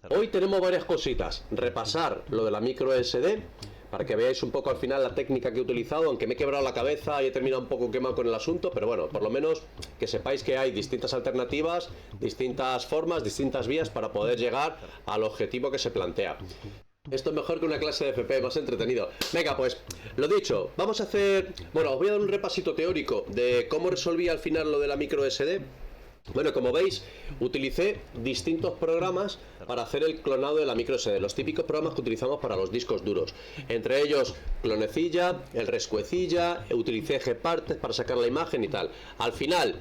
Hoy tenemos varias cositas. Repasar lo de la micro SD, para que veáis un poco al final la técnica que he utilizado, aunque me he quebrado la cabeza y he terminado un poco quemado con el asunto, pero bueno, por lo menos que sepáis que hay distintas alternativas, distintas formas, distintas vías para poder llegar al objetivo que se plantea. Esto es mejor que una clase de FP, más entretenido. Venga, pues, lo dicho, vamos a hacer... Bueno, os voy a dar un repasito teórico de cómo resolví al final lo de la micro SD. Bueno, como veis, utilicé distintos programas para hacer el clonado de la micro SD, los típicos programas que utilizamos para los discos duros. Entre ellos, Clonecilla, el Rescuecilla, utilicé Gparted para sacar la imagen y tal. Al final,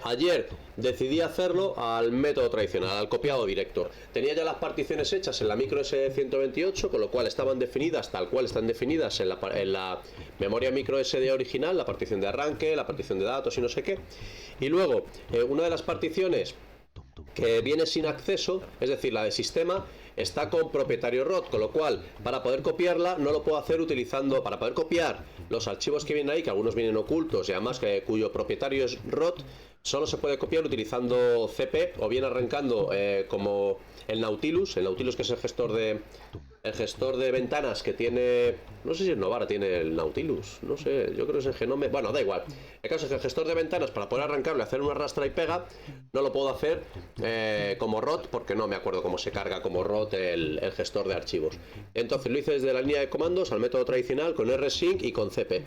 ayer decidí hacerlo al método tradicional, al copiado directo. Tenía ya las particiones hechas en la micro SD 128, con lo cual estaban definidas tal cual están definidas en la memoria micro SD original, la partición de arranque, la partición de datos y no sé qué. Y luego, una de las particiones que viene sin acceso, es decir, la de sistema, está con propietario ROT, con lo cual para poder copiarla no lo puedo hacer utilizando, para poder copiar los archivos que vienen ahí, que algunos vienen ocultos y además cuyo propietario es ROT, solo se puede copiar utilizando CP o bien arrancando como el Nautilus que es el gestor de ventanas que tiene, no sé si es Novara tiene el Nautilus, no sé, yo creo que es el Genome, bueno, da igual. El caso es que el gestor de ventanas, para poder arrancarlo y hacer una arrastra y pega, no lo puedo hacer como ROT, porque no me acuerdo cómo se carga como ROT el gestor de archivos. Entonces lo hice desde la línea de comandos al método tradicional con rsync y con cp.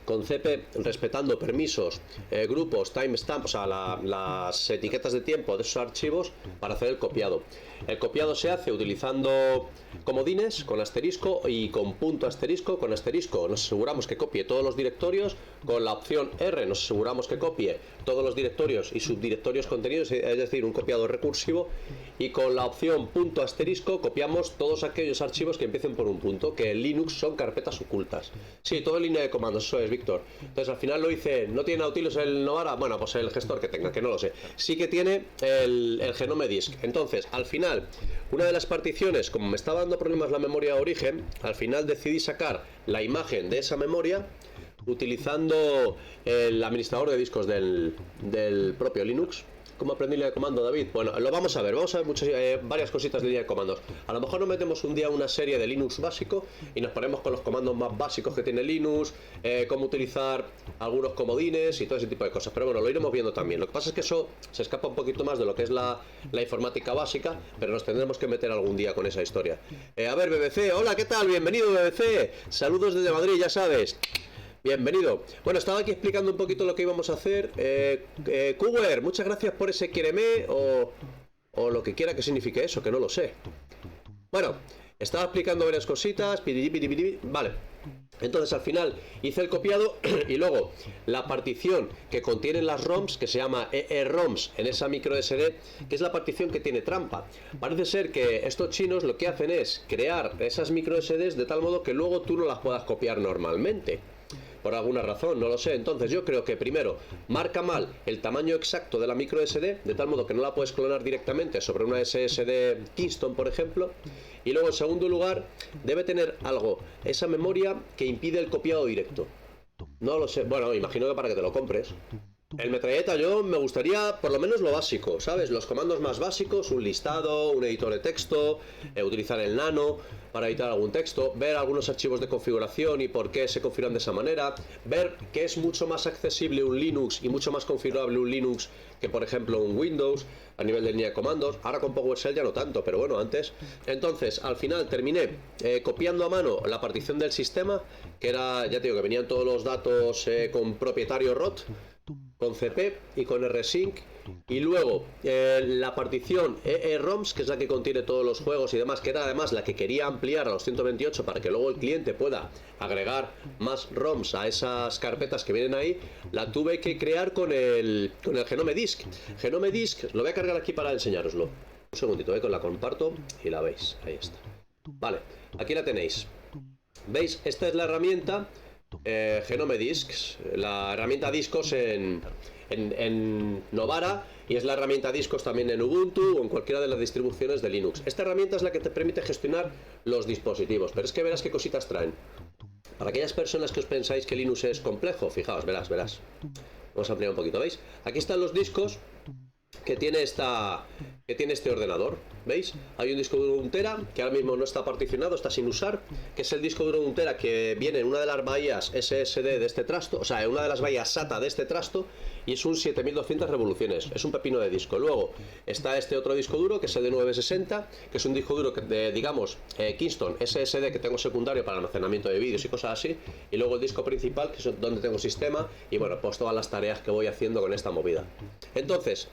Con CP respetando permisos, grupos, timestamp, o sea, las etiquetas de tiempo de esos archivos para hacer el copiado. El copiado se hace utilizando comodines con asterisco y con punto asterisco. Con asterisco nos aseguramos que copie todos los directorios, con la opción R nos aseguramos que copie todos los directorios y subdirectorios contenidos, es decir, un copiado recursivo, y con la opción punto asterisco copiamos todos aquellos archivos que empiecen por un punto, que en Linux son carpetas ocultas. Sí, todo en línea de comandos, eso es, Víctor. Entonces al final lo hice, ¿no tiene Nautilus el Novara? Bueno, pues el gestor que tenga, que no lo sé. Sí que tiene el Genome Disk. Entonces, al final, una de las particiones, como me estaba dando problemas la memoria de origen, al final decidí sacar la imagen de esa memoria utilizando el administrador de discos del propio Linux. ¿Cómo aprendí línea de comando, David? Bueno, lo vamos a ver varias cositas de línea de comandos. A lo mejor nos metemos un día una serie de Linux básico y nos ponemos con los comandos más básicos que tiene Linux, cómo utilizar algunos comodines y todo ese tipo de cosas. Pero bueno, lo iremos viendo también. Lo que pasa es que eso se escapa un poquito más de lo que es la informática básica, pero nos tendremos que meter algún día con esa historia. A ver, BBC, hola, ¿qué tal? Bienvenido, BBC. Saludos desde Madrid, ya sabes. Bienvenido. Bueno, estaba aquí explicando un poquito lo que íbamos a hacer. Cougar, muchas gracias por ese quiéreme o lo que quiera que signifique eso, que no lo sé. Bueno, estaba explicando varias cositas. Vale. Entonces al final hice el copiado y luego la partición que contiene las ROMs, que se llama EEROMs en esa micro SD, que es la partición que tiene trampa. Parece ser que estos chinos lo que hacen es crear esas micro SDs de tal modo que luego tú no las puedas copiar normalmente. Por alguna razón, no lo sé. Entonces yo creo que primero marca mal el tamaño exacto de la micro SD, de tal modo que no la puedes clonar directamente sobre una SSD Kingston, por ejemplo. Y luego en segundo lugar debe tener algo, esa memoria que impide el copiado directo. No lo sé, bueno, imagino que para que te lo compres. El metralleta yo me gustaría por lo menos lo básico, ¿sabes? Los comandos más básicos, un listado, un editor de texto, utilizar el nano para editar algún texto, ver algunos archivos de configuración y por qué se configuran de esa manera, ver que es mucho más accesible un Linux y mucho más configurable un Linux que por ejemplo un Windows a nivel de línea de comandos. Ahora con PowerShell ya no tanto, pero bueno, antes. Entonces al final terminé copiando a mano la partición del sistema, que era, ya te digo, que venían todos los datos con propietario ROT, con CP y con rsync, y luego la partición EEROMs, que es la que contiene todos los juegos y demás, que era además la que quería ampliar a los 128 para que luego el cliente pueda agregar más ROMs a esas carpetas que vienen ahí. La tuve que crear con el Genome Disk. Genome Disk, lo voy a cargar aquí para enseñároslo. Un segundito, que la comparto y la veis. Ahí está. Vale, aquí la tenéis. ¿Veis? Esta es la herramienta Genome Disks, la herramienta discos en Novara, y es la herramienta discos también en Ubuntu o en cualquiera de las distribuciones de Linux. Esta herramienta es la que te permite gestionar los dispositivos, pero es que verás qué cositas traen. Para aquellas personas que os pensáis que Linux es complejo, fijaos, verás. Vamos a ampliar un poquito, ¿veis? Aquí están los discos que tiene este ordenador, ¿veis? Hay un disco duro 1 tera que ahora mismo no está particionado, está sin usar, que es el disco duro 1 tera que viene en una de las bahías SSD de este trasto, o sea, en una de las bahías SATA de este trasto, y es un 7200 revoluciones, es un pepino de disco. Luego está este otro disco duro que es el de 960, que es un disco duro de, digamos, Kingston SSD que tengo secundario para almacenamiento de vídeos y cosas así, y luego el disco principal que es donde tengo sistema y bueno, pues todas las tareas que voy haciendo con esta movida. Entonces,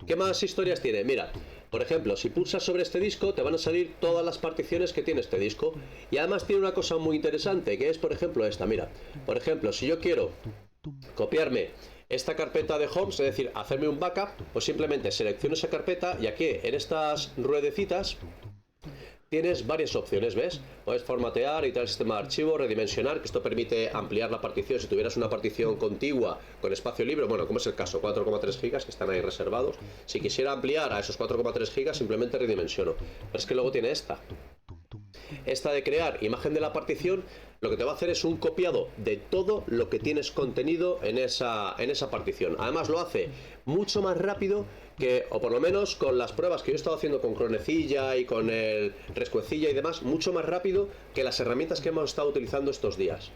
¿qué más historias tiene? Mira, por ejemplo, si pulsas sobre este disco te van a salir todas las particiones que tiene este disco, y además tiene una cosa muy interesante que es, por ejemplo, esta. Mira, por ejemplo, si yo quiero copiarme esta carpeta de home, es decir, hacerme un backup, pues simplemente selecciono esa carpeta y aquí en estas ruedecitas tienes varias opciones, ¿ves? Puedes formatear, editar el sistema de archivo, redimensionar, que esto permite ampliar la partición si tuvieras una partición contigua con espacio libre, bueno, como es el caso, 4,3 gigas que están ahí reservados. Si quisiera ampliar a esos 4,3 gigas, simplemente redimensiono. Pero es que luego tiene esta de crear imagen de la partición. Lo que te va a hacer es un copiado de todo lo que tienes contenido en esa partición. Además lo hace mucho más rápido que, o por lo menos con las pruebas que yo he estado haciendo con Cronecilla y con el Rescuecilla y demás, mucho más rápido que las herramientas que hemos estado utilizando estos días.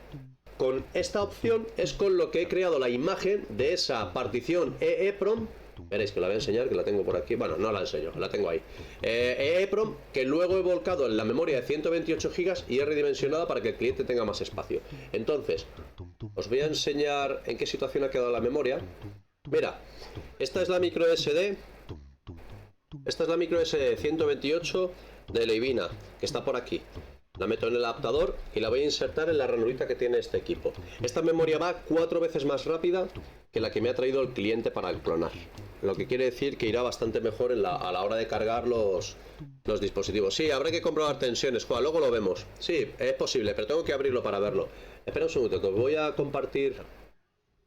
Con esta opción es con lo que he creado la imagen de esa partición EEPROM. Veréis que la voy a enseñar, que la tengo por aquí. Bueno, no la enseño, la tengo ahí. EEPROM, que luego he volcado en la memoria de 128 GB y he redimensionado para que el cliente tenga más espacio. Entonces, os voy a enseñar en qué situación ha quedado la memoria. Mira, esta es la micro SD. Esta es la micro SD 128 de Leivina, que está por aquí. La meto en el adaptador y la voy a insertar en la ranurita que tiene este equipo. Esta memoria va 4 veces más rápida que la que me ha traído el cliente para clonar. Lo que quiere decir que irá bastante mejor a la hora de cargar los dispositivos. Sí, habrá que comprobar tensiones, Juan, luego lo vemos. Sí, es posible, pero tengo que abrirlo para verlo. Espera un segundo, que voy a compartir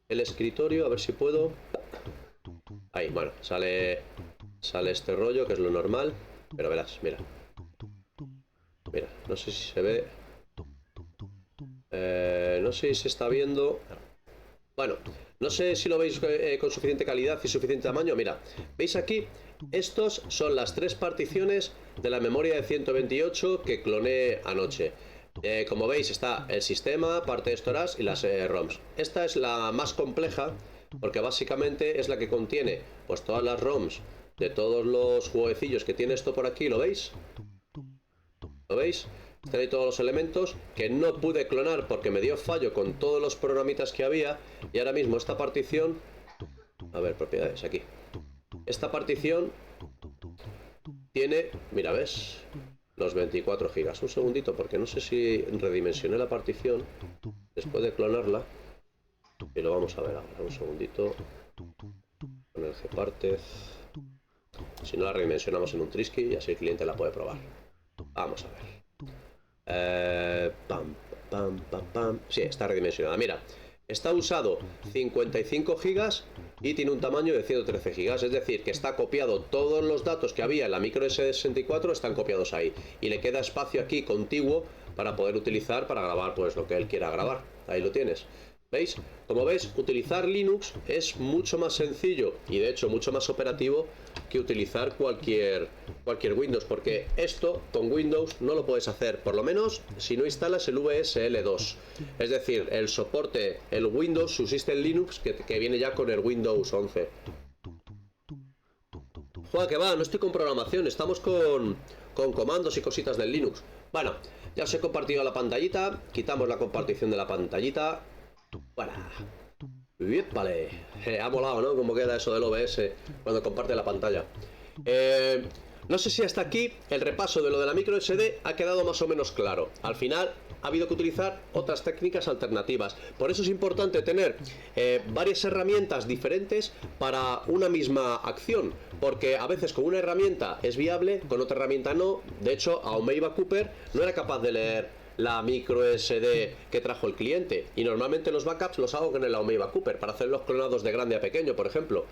el escritorio, a ver si puedo. Ahí, bueno, sale este rollo, que es lo normal. Pero verás, mira. Mira, no sé si se ve. No sé si se está viendo. Bueno, no sé si lo veis con suficiente calidad y suficiente tamaño. Mira, ¿veis aquí? Estos son las 3 particiones de la memoria de 128 que cloné anoche. Como veis está el sistema, parte de storage y las ROMs. Esta es la más compleja porque básicamente es la que contiene pues todas las ROMs de todos los jueguecillos que tiene esto por aquí. ¿Lo veis? ¿Lo veis? Están ahí todos los elementos que no pude clonar porque me dio fallo con todos los programitas que había. Y ahora mismo esta partición, a ver, propiedades, aquí. Esta partición tiene, mira, ¿ves? Los 24 gigas. Un segundito, porque no sé si redimensioné la partición después de clonarla. Y lo vamos a ver ahora, un segundito. Con el gparted. Si no la redimensionamos en un Trisky y así el cliente la puede probar. Vamos a ver. Sí, está redimensionada. Mira, está usado 55 gigas y tiene un tamaño de 113 gigas. Es decir, que está copiado todos los datos que había en la micro SD64, están copiados ahí. Y le queda espacio aquí contiguo para poder utilizar para grabar pues lo que él quiera grabar. Ahí lo tienes. ¿Veis? Como veis, utilizar Linux es mucho más sencillo y de hecho mucho más operativo que utilizar cualquier Windows, porque esto con Windows no lo puedes hacer, por lo menos si no instalas el VSL2, es decir, el soporte, el Windows subsiste en Linux que viene ya con el Windows 11. Juega que va, no estoy con programación, estamos con comandos y cositas del Linux. Bueno, ya os he compartido la pantallita, quitamos la compartición de la pantallita. Bueno, vale, ha molado, ¿no? Como queda eso del OBS cuando comparte la pantalla. No sé si hasta aquí el repaso de lo de la micro SD ha quedado más o menos claro. Al final ha habido que utilizar otras técnicas alternativas. Por eso es importante tener varias herramientas diferentes para una misma acción. Porque a veces con una herramienta es viable, con otra herramienta no. De hecho, Aomeiba Cooper no era capaz de leer la micro SD que trajo el cliente, y normalmente los backups los hago con el Aomeiba Cooper para hacer los clonados de grande a pequeño, por ejemplo.